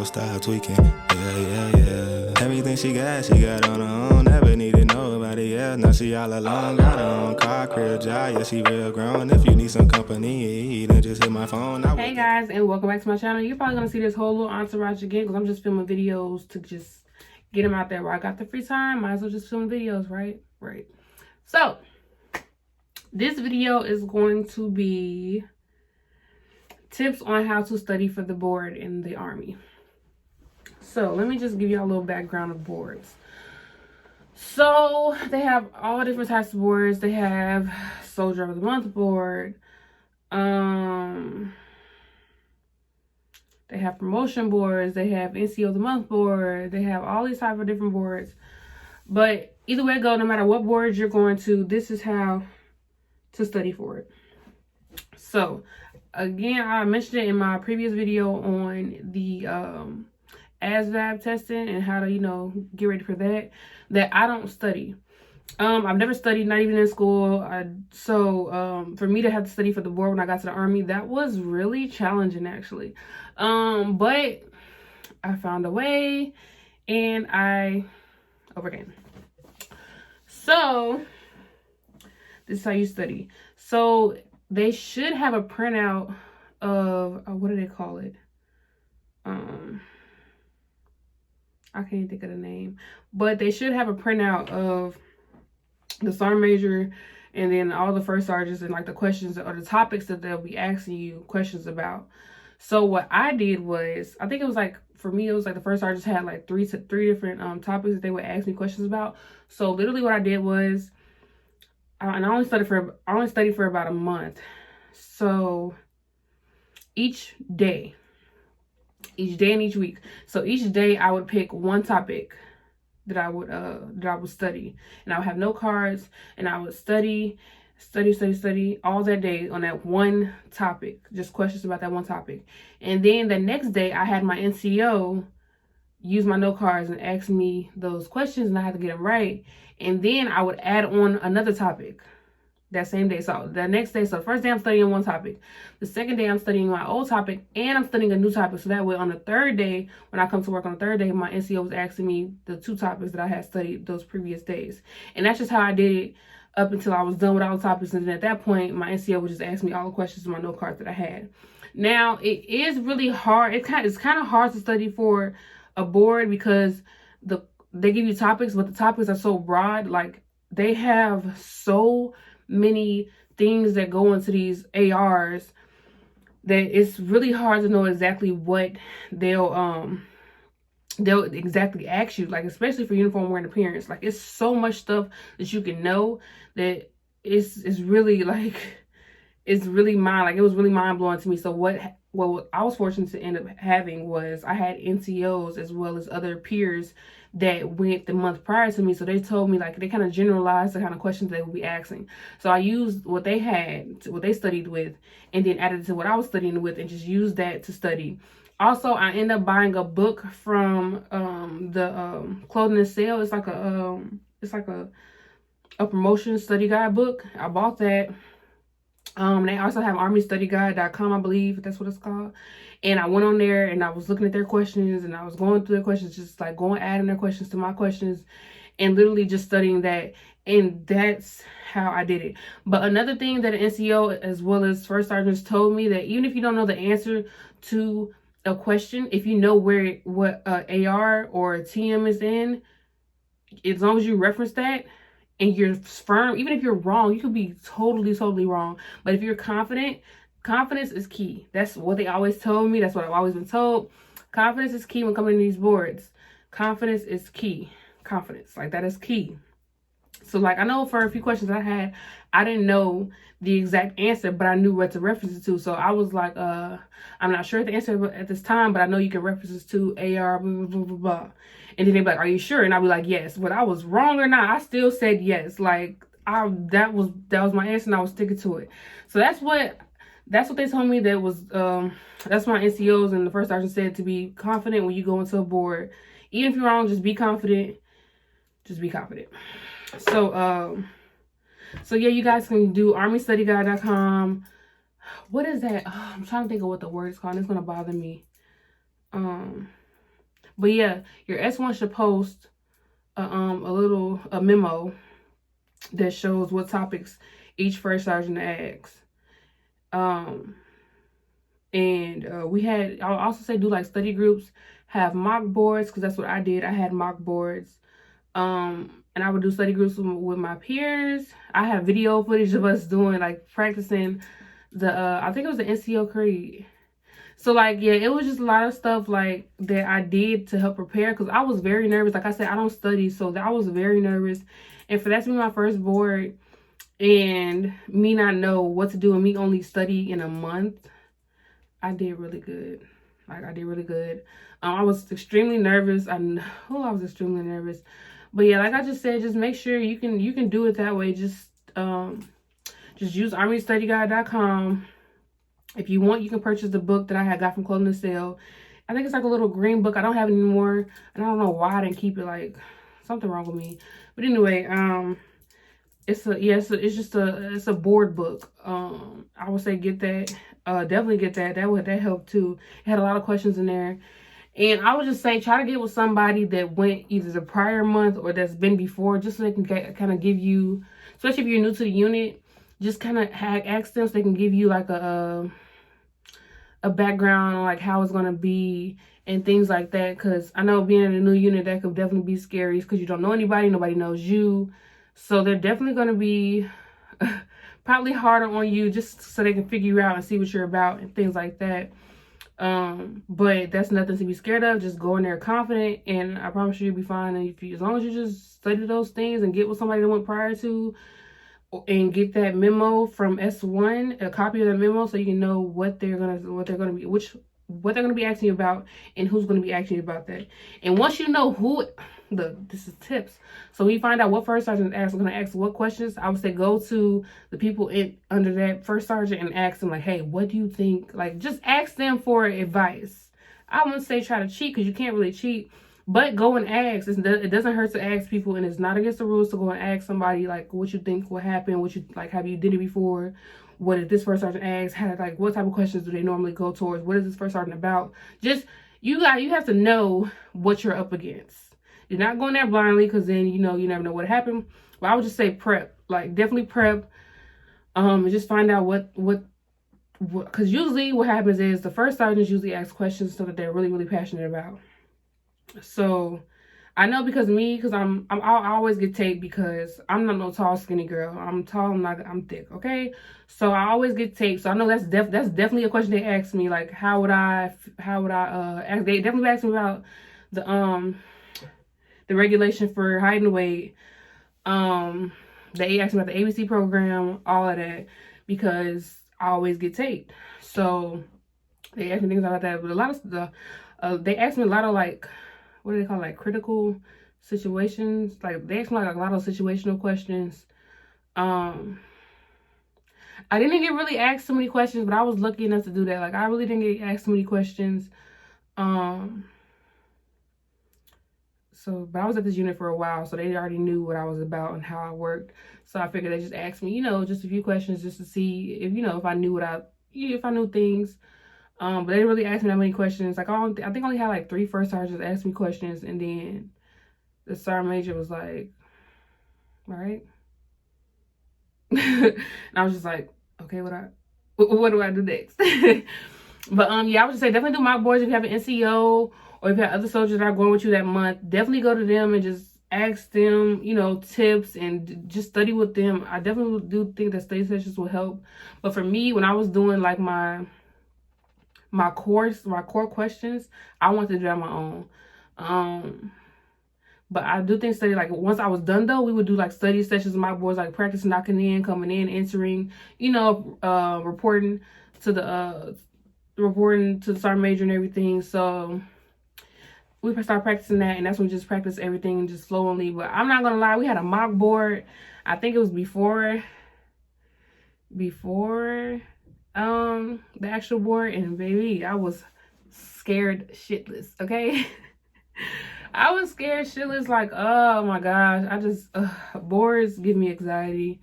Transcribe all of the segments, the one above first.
so style tweaking. Yeah. Everything she got on her own. Never needed nobody else. Now she all alone. Got her own car, crib, job. Yeah, she real grown. If you need some company, then just hit my phone. Hey guys, and welcome back to my channel. You're probably gonna see this whole little entourage again because I'm just filming videos to just get them out there where I got the free time. Might as well just film videos, right? Right. So this video is going to be tips on how to study for the board in the Army. So let me just give you a little background of boards. So they have all different types of boards. They have Soldier of the Month board. They have promotion boards. They have NCO of the Month board. They have all these type of different boards. But either way it go, no matter what board you're going to, this is how to study for it. So again, I mentioned it in my previous video on the ASVAB testing and how to, get ready for that I don't study. I've never studied, not even in school. For me to have to study for the board when I got to the Army, that was really challenging actually. But I found a way and I overcame. So this is how you study. So they should have a printout of, what do they call it? I can't think of the name, but they should have a printout of the sergeant major and then all the first sergeants and like the questions or the topics that they'll be asking you questions about. So what I did was, I think it was like, for me, it was like the first sergeants had like three different topics that they would ask me questions about. So literally what I did was, and I only studied for about a month. So each day and each week. So each day I would pick one topic that I would study, and I would have note cards, and I would study all that day on that one topic, just questions about that one topic. And then the next day I had my NCO use my note cards and ask me those questions, and I had to get them right. And then I would add on another topic that same day. So the next day, so the first day I'm studying one topic, the second day I'm studying my old topic, and I'm studying a new topic. So that way on the third day, when I come to work on the third day, my NCO was asking me the two topics that I had studied those previous days. And that's just how I did it up until I was done with all the topics. And then at that point, my NCO would just ask me all the questions in my note card that I had. Now it is really hard. It's kind of hard to study for a board because they give you topics, but the topics are so broad. Like they have so many things that go into these ARs that it's really hard to know exactly what they'll exactly ask you, like especially for uniform wearing appearance. Like it's so much stuff that you can know that it's really like it's really it was really mind-blowing to me. So what I was fortunate to end up having was I had NCOs as well as other peers that went the month prior to me. So they told me, like, they kind of generalized the kind of questions they would be asking. So I used what they had, what they studied with, and then added it to what I was studying with and just used that to study. Also, I ended up buying a book from the Clothing and Sale. It's like a promotion study guide book. I bought that. They also have armystudyguide.com, I believe that's what it's called. And I went on there and I was looking at their questions and I was going through their questions, just like adding their questions to my questions and literally just studying that. And that's how I did it. But another thing that an NCO as well as first sergeants told me, that even if you don't know the answer to a question, if you know what AR or TM is in, as long as you reference that and you're firm, even if you're wrong, you could be totally wrong. But if you're confident, confidence is key. That's what they always told me. That's what I've always been told. Confidence is key when coming to these boards. Confidence is key. Confidence, like that is key. So like I know for a few questions I had, I didn't know the exact answer, but I knew what to reference it to. So I was like, I'm not sure the answer at this time, but I know you can reference this to AR, blah, blah, blah, blah. And then they'd be like, are you sure? And I'd be like, yes. Whether I was wrong or not, I still said yes. Like that was my answer and I was sticking to it. So that's what they told me. That was that's my NCOs and the first sergeant said, to be confident when you go into a board. Even if you're wrong, just be confident. Just be confident. So yeah, you guys can do armystudyguide.com. What is that? Oh, I'm trying to think of what the word is called. It's gonna bother me. But yeah, your S1 should post a memo that shows what topics each first sergeant asks. And we had, I'll also say, do like study groups, have mock boards, because that's what I did. I had mock boards. And I would do study groups with my peers. I have video footage of us doing, like, practicing the I think it was the NCO Creed. So, like, yeah, it was just a lot of stuff, like, that I did to help prepare, because I was very nervous. Like I said, I don't study, so I was very nervous. And for that to be my first board, and me not know what to do, and me only study in a month, I did really good. Like, I did really good. I was extremely nervous. I was extremely nervous. But yeah, like I just said, just make sure you can do it that way. Just use armystudyguide.com. If you want, you can purchase the book that I had got from Clothing to Sale. I think it's like a little green book. I don't have it anymore, and I don't know why I didn't keep it. Like, something wrong with me. But anyway, it's a board book. I would say get that. Definitely get that. That helped too. It had a lot of questions in there. And I would just say, try to get with somebody that went either the prior month or that's been before, just so they can kind of give you, especially if you're new to the unit, just kind of ask them so they can give you like a background on like how it's going to be and things like that. Because I know being in a new unit, that could definitely be scary because you don't know anybody, nobody knows you. So they're definitely going to be probably harder on you just so they can figure you out and see what you're about and things like that. But that's nothing to be scared of. Just go in there confident, and I promise you'll be fine. And as long as you just study those things and get with somebody that went prior to, and get that memo from S1, a copy of the memo, so you can know what they're gonna be asking you about and who's gonna be asking you about that. And once you know this is tips. So when you find out what first sergeant is gonna ask what questions, I would say go to the people under that first sergeant and ask them, like, hey, what do you think? Like, just ask them for advice. I wouldn't say try to cheat, because you can't really cheat, but go and ask. It doesn't hurt to ask people, and it's not against the rules to go and ask somebody, like, what you think will happen, what you like, have you did it before, what did this first sergeant ask, what type of questions do they normally go towards, what is this first sergeant about? Just you have to know what you're up against. You're not going there blindly, because then you never know what happened. But I would just say prep, like, definitely prep, and just find out what because usually what happens is the first sergeants usually ask questions so that they're really, really passionate about. So I know because I always get taped because I'm not no tall, skinny girl. I'm tall, I'm thick, okay? So I always get taped. So I know that's definitely a question they ask me, like, how would I ask? They definitely ask me about the regulation for height and weight. They asked me about the ABC program, all of that, because I always get taped. So they asked me things about that. But a lot of they asked me a lot of, like, what do they call it? Like, critical situations. Like, they asked me like a lot of situational questions. I didn't get really asked so many questions, but I was lucky enough to do that. Like, I really didn't get asked so many questions. But I was at this unit for a while, so they already knew what I was about and how I worked. So I figured they just asked me, just a few questions just to see if I knew if I knew things. But they didn't really ask me that many questions. Like, I think I only had like 3 first sergeants ask me questions, and then the sergeant major was like, all right. And I was just like, okay, what do I do next? But yeah, I would just say definitely do mock boards if you have an NCO, or if you have other soldiers that are going with you that month. Definitely go to them and just ask them, tips, and just study with them. I definitely do think that study sessions will help. But for me, when I was doing like my core questions, I wanted to do that on my own. But I do think study, like, once I was done though, we would do like study sessions, mock boards, like practice knocking in, coming in, entering, reporting to the sergeant major and everything. So we start practicing that, and that's when we just practice everything just slowly. But I'm not gonna lie, we had a mock board. I think it was before the actual board, and baby, I was scared shitless, okay? I was scared shitless, like, oh my gosh, I just boards give me anxiety.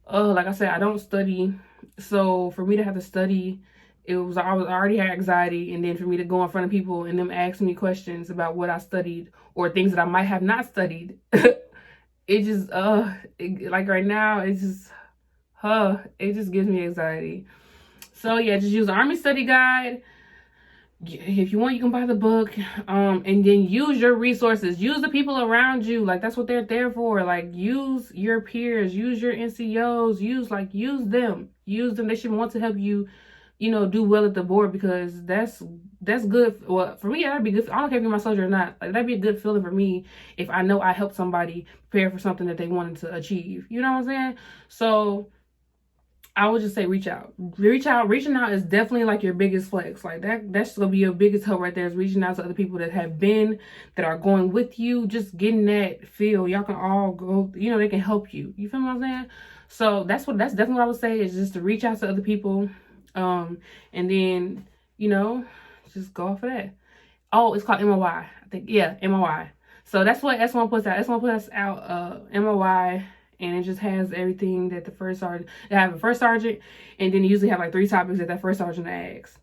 Like I said, I don't study, so for me to have to study I already had anxiety, and then for me to go in front of people and them ask me questions about what I studied or things that I might have not studied, it just like right now it's just it just gives me anxiety. So yeah, just use the Army Study Guide. If you want, you can buy the book, and then use your resources. Use the people around you. Like, that's what they're there for. Like, use your peers, use your NCOs, use them. Use them. They should want to help you, do well at the board, because that's good. Well, for me, that'd be good. I don't care if you're my soldier or not. Like, that'd be a good feeling for me if I know I helped somebody prepare for something that they wanted to achieve. You know what I'm saying? So I would just say reach out. Reaching out is definitely like your biggest flex. Like that's gonna be your biggest help right there, is reaching out to other people that are going with you, just getting that feel. Y'all can all go, they can help you. You feel what I'm saying? So that's definitely what I would say, is just to reach out to other people. And then, just go off of that. Oh, it's called MOY. I think, yeah, MOY. So that's what S1 puts out. S1 puts out MOY. And it just has everything that the first sergeant, they have a first sergeant, and then you usually have like 3 topics that first sergeant asks.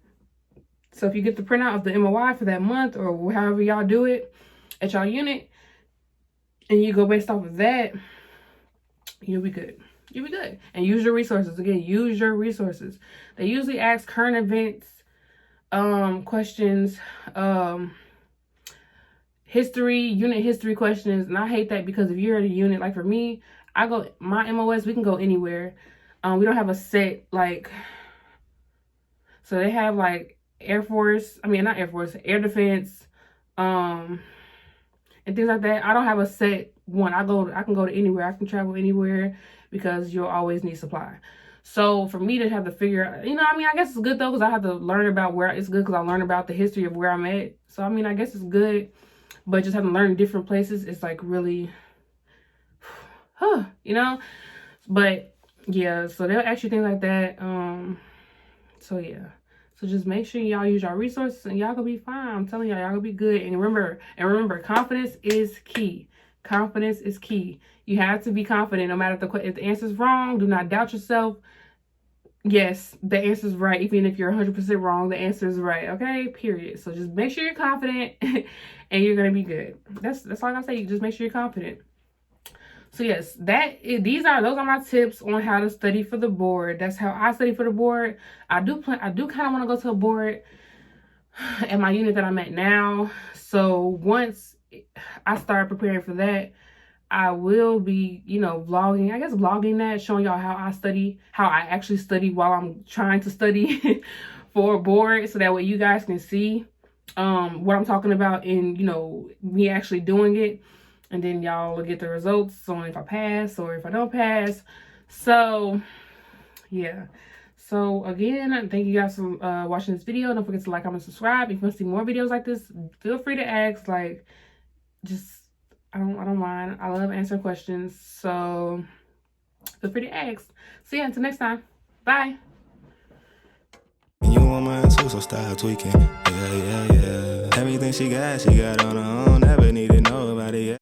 So if you get the printout of the MOY for that month, or however y'all do it at y'all unit, and you go based off of that, you'll be good. You'll be good. And use your resources. Again, use your resources. They usually ask current events, questions, history, unit history questions. And I hate that, because if you're at a unit, like for me, my MOS, we can go anywhere. We don't have a set, like, so they have like Air Force, not Air Force, Air Defense, and things like that. I don't have a set one. I can go to anywhere. I can travel anywhere, because you'll always need supply. So for me to have to figure, I guess it's good though, because I have to learn about it's good because I learn about the history of where I'm at. So I guess it's good, but just having to learn different places, it's like really, but yeah, so they'll ask you things like that. So yeah, so just make sure y'all use y'all resources, and y'all gonna be fine. I'm telling y'all gonna be good. And remember, confidence is key. Confidence is key. You have to be confident, no matter if the answer's wrong. Do not doubt yourself. Yes, the answer's right. Even if you're 100% wrong, the answer is right. Okay, period. So just make sure you're confident, and you're gonna be good. That's all I gotta say. Just make sure you're confident. So yes, those are my tips on how to study for the board. That's how I study for the board. I do kind of want to go to a board at my unit that I'm at now. So once I start preparing for that, I will be, vlogging. I guess vlogging that, showing y'all how I actually study while I'm trying to study for a board, so that way you guys can see what I'm talking about, and me actually doing it. And then y'all will get the results on if I pass or if I don't pass. So yeah. So again, thank you guys for watching this video. Don't forget to like, comment, subscribe. If you want to see more videos like this, feel free to ask. Like, just I don't mind. I love answering questions. So feel free to ask. See ya until next time. Bye. You want mine too, so start tweaking. Yeah. Everything she got on her own. Never need to know about it. Yeah.